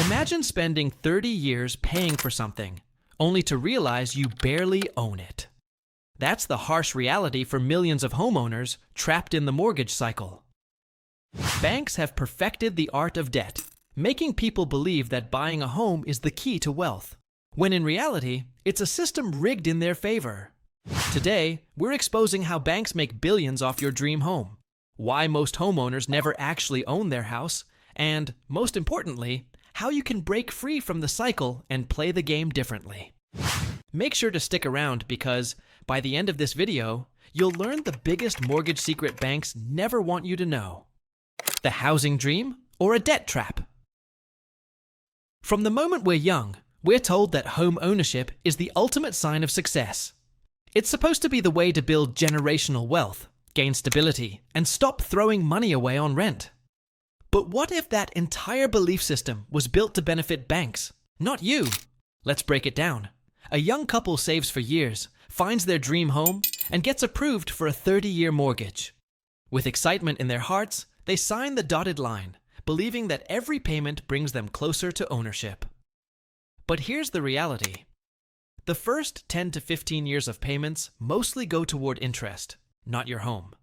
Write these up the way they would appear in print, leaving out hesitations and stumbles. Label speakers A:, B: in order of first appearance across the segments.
A: Imagine spending 30 years paying for something, only to realize you barely own it. That's the harsh reality for millions of homeowners trapped in the mortgage cycle. Banks have perfected the art of debt, making people believe that buying a home is the key to wealth, when in reality, it's a system rigged in their favor. Today, we're exposing how banks make billions off your dream home, why most homeowners never actually own their house, and, most importantly, how you can break free from the cycle and play the game differently. Make sure to stick around because, by the end of this video, you'll learn the biggest mortgage secret banks never want you to know. The housing dream or a debt trap? From the moment we're young, we're told that home ownership is the ultimate sign of success. It's supposed to be the way to build generational wealth, gain stability, and stop throwing money away on rent. But what if that entire belief system was built to benefit banks, not you? Let's break it down. A young couple saves for years, finds their dream home, and gets approved for a 30-year mortgage. With excitement in their hearts, they sign the dotted line, believing that every payment brings them closer to ownership. But here's the reality. The first 10 to 15 years of payments mostly go toward interest, not your home.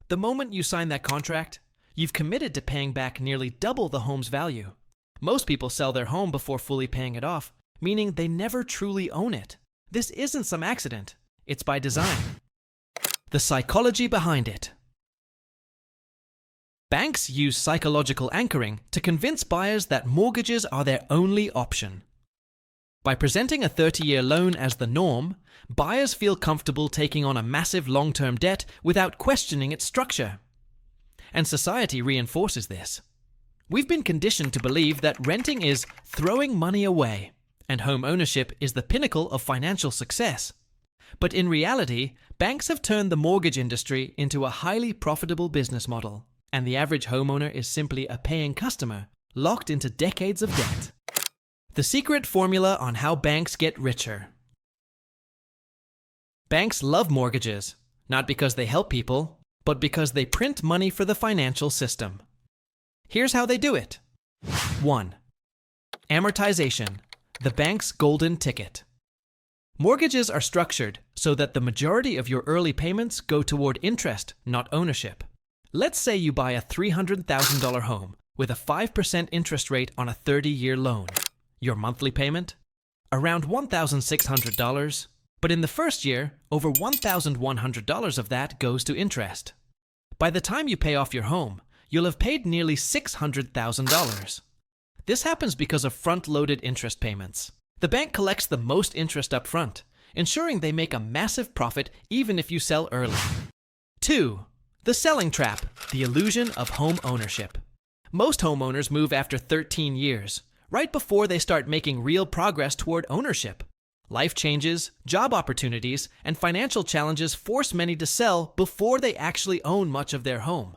A: The moment you sign that contract, you've committed to paying back nearly double the home's value. Most people sell their home before fully paying it off, meaning they never truly own it. This isn't some accident. It's by design. The psychology behind it. Banks use psychological anchoring to convince buyers that mortgages are their only option. By presenting a 30-year loan as the norm, buyers feel comfortable taking on a massive long-term debt without questioning its structure. And society reinforces this. We've been conditioned to believe that renting is throwing money away, and home ownership is the pinnacle of financial success. But in reality, banks have turned the mortgage industry into a highly profitable business model, and the average homeowner is simply a paying customer, locked into decades of debt. The secret formula on how banks get richer. Banks love mortgages, not because they help people, but because they print money for the financial system. Here's how they do it. 1. Amortization, the bank's golden ticket. Mortgages are structured so that the majority of your early payments go toward interest, not ownership. Let's say you buy a $300,000 home with a 5% interest rate on a 30-year loan. Your monthly payment? Around $1,600, but in the first year, over $1,100 of that goes to interest. By the time you pay off your home, you'll have paid nearly $600,000. This happens because of front-loaded interest payments. The bank collects the most interest up front, ensuring they make a massive profit even if you sell early. 2. The selling trap, the illusion of home ownership. Most homeowners move after 13 years, right before they start making real progress toward ownership. Life changes, job opportunities, and financial challenges force many to sell before they actually own much of their home.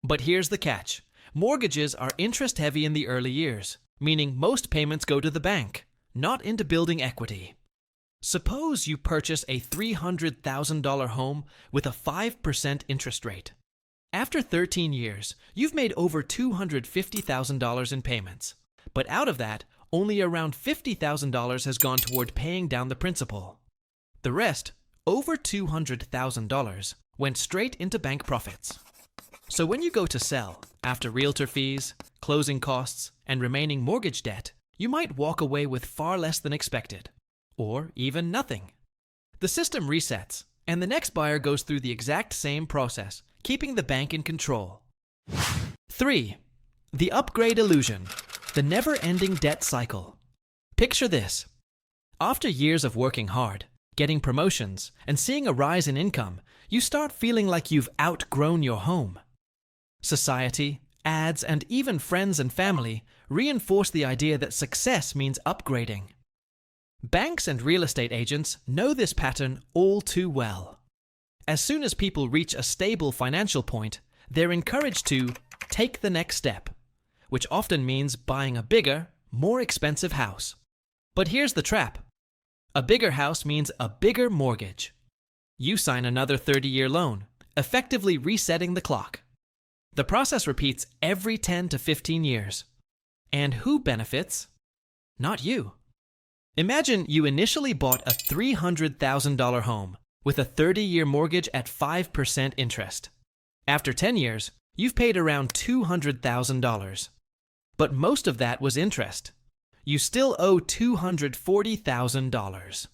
A: But here's the catch. Mortgages are interest-heavy in the early years, meaning most payments go to the bank, not into building equity. Suppose you purchase a $300,000 home with a 5% interest rate. After 13 years, you've made over $250,000 in payments. But out of that, only around $50,000 has gone toward paying down the principal. The rest, over $200,000, went straight into bank profits. So when you go to sell, after realtor fees, closing costs, and remaining mortgage debt, you might walk away with far less than expected, or even nothing. The system resets, and the next buyer goes through the exact same process, keeping the bank in control. 3. The upgrade illusion. The never-ending debt cycle. Picture this. After years of working hard, getting promotions, and seeing a rise in income, you start feeling like you've outgrown your home. Society, ads, and even friends and family reinforce the idea that success means upgrading. Banks and real estate agents know this pattern all too well. As soon as people reach a stable financial point, they're encouraged to take the next step, which often means buying a bigger, more expensive house. But here's the trap. A bigger house means a bigger mortgage. You sign another 30-year loan, effectively resetting the clock. The process repeats every 10 to 15 years. And who benefits? Not you. Imagine you initially bought a $300,000 home with a 30-year mortgage at 5% interest. After 10 years, you've paid around $200,000. But most of that was interest. You still owe $240,000.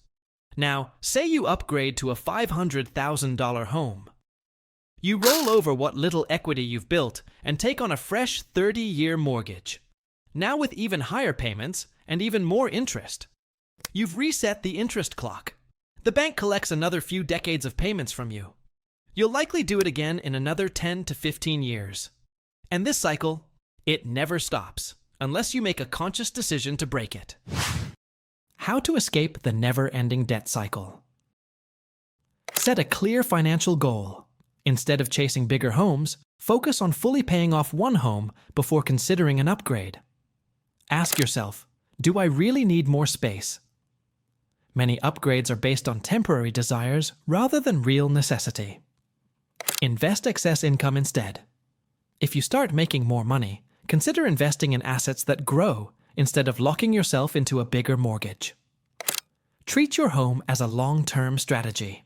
A: Now, say you upgrade to a $500,000 home. You roll over what little equity you've built and take on a fresh 30-year mortgage. Now with even higher payments and even more interest. You've reset the interest clock. The bank collects another few decades of payments from you. You'll likely do it again in another 10 to 15 years. And this cycle, it never stops, unless you make a conscious decision to break it. How to escape the never-ending debt cycle. Set a clear financial goal. Instead of chasing bigger homes, focus on fully paying off one home before considering an upgrade. Ask yourself, do I really need more space? Many upgrades are based on temporary desires rather than real necessity. Invest excess income instead. If you start making more money, consider investing in assets that grow instead of locking yourself into a bigger mortgage. Treat your home as a long-term strategy.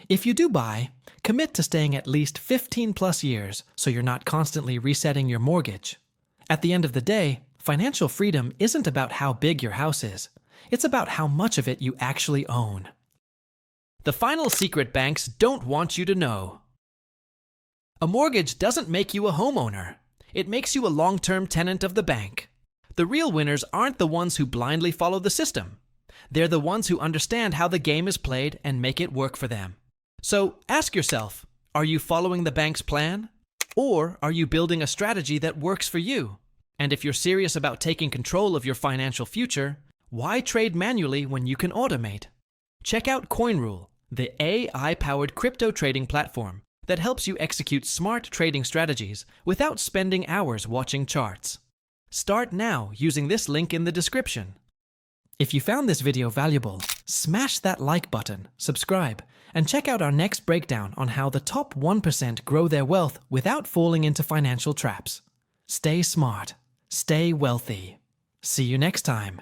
A: If you do buy, commit to staying at least 15 plus years so you're not constantly resetting your mortgage. At the end of the day, financial freedom isn't about how big your house is. It's about how much of it you actually own. The final secret banks don't want you to know. A mortgage doesn't make you a homeowner. It makes you a long-term tenant of the bank. The real winners aren't the ones who blindly follow the system. They're the ones who understand how the game is played and make it work for them. So ask yourself, are you following the bank's plan? Or are you building a strategy that works for you? And if you're serious about taking control of your financial future, why trade manually when you can automate? Check out CoinRule, the AI-powered crypto trading platform that helps you execute smart trading strategies without spending hours watching charts. Start now using this link in the description. If you found this video valuable, smash that like button, subscribe, and check out our next breakdown on how the top 1% grow their wealth without falling into financial traps. Stay smart. Stay wealthy. See you next time.